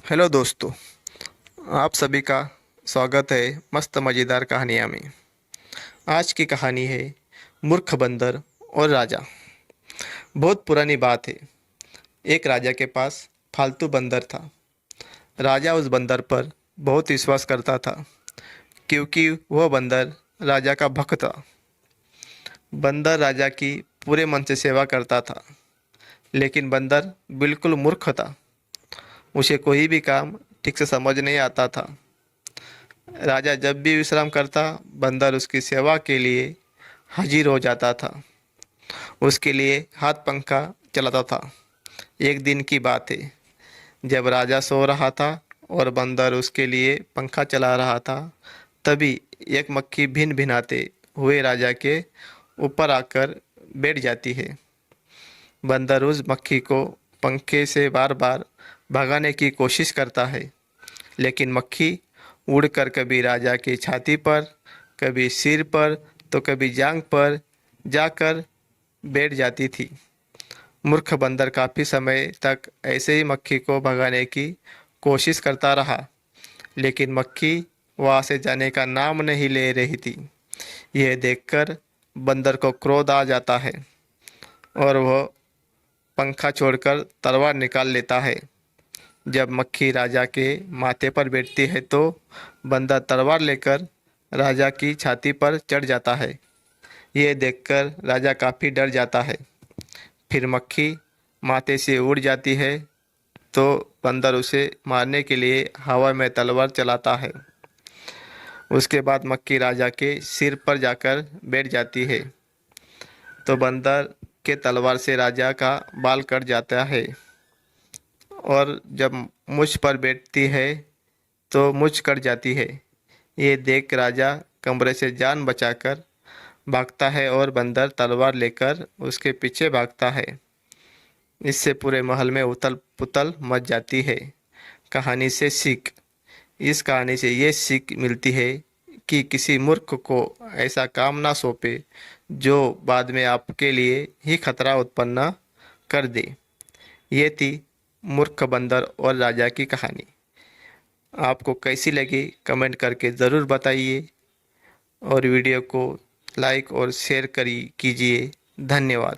Hello दोस्तों। आप सभी का स्वागत है मस्त मज़ेदार कहानियाँ में। आज की कहानी है मूर्ख बंदर और राजा। बहुत पुरानी बात है। एक राजा के पास फालतू बंदर था। राजा उस बंदर पर बहुत विश्वास करता था क्योंकि वह बंदर राजा का भक्त था। बंदर राजा की पूरे मन से सेवा करता था, लेकिन बंदर बिल्कुल मूर्ख था। उसे कोई भी काम ठीक से समझ नहीं आता था। राजा जब भी विश्राम करता, बंदर उसकी सेवा के लिए हाजिर हो जाता था। उसके लिए हाथ पंखा चलाता था। एक दिन की बात है, जब राजा सो रहा था और बंदर उसके लिए पंखा चला रहा था, तभी एक मक्खी भिन भिनाते हुए राजा के ऊपर आकर बैठ जाती है। बंदर उस मक्खी को पंखे से बार बार भगाने की कोशिश करता है, लेकिन मक्खी उड़कर कभी राजा की छाती पर, कभी सिर पर, तो कभी जांग पर जाकर बैठ जाती थी। मूर्ख बंदर काफ़ी समय तक ऐसे ही मक्खी को भगाने की कोशिश करता रहा, लेकिन मक्खी वहाँ से जाने का नाम नहीं ले रही थी। यह देखकर बंदर को क्रोध आ जाता है और वह पंखा छोड़कर तलवार निकाल लेता है। जब मक्खी राजा के माथे पर बैठती है तो बंदर तलवार लेकर राजा की छाती पर चढ़ जाता है। यह देखकर राजा काफ़ी डर जाता है। फिर मक्खी माथे से उड़ जाती है तो बंदर उसे मारने के लिए हवा में तलवार चलाता है। उसके बाद मक्खी राजा के सिर पर जाकर बैठ जाती है तो बंदर के तलवार से राजा का बाल कट जाता है, और जब मुझ पर बैठती है तो मुझ कट जाती है। ये देख राजा कमरे से जान बचाकर भागता है और बंदर तलवार लेकर उसके पीछे भागता है। इससे पूरे महल में उथल पुथल मच जाती है। कहानी से सीख। इस कहानी से ये सीख मिलती है कि किसी मूर्ख को ऐसा काम ना सौंपे जो बाद में आपके लिए ही खतरा उत्पन्न कर दे। ये थी मूर्ख बंदर और राजा की कहानी। आपको कैसी लगी कमेंट करके ज़रूर बताइए, और वीडियो को लाइक और शेयर करी कीजिए। धन्यवाद।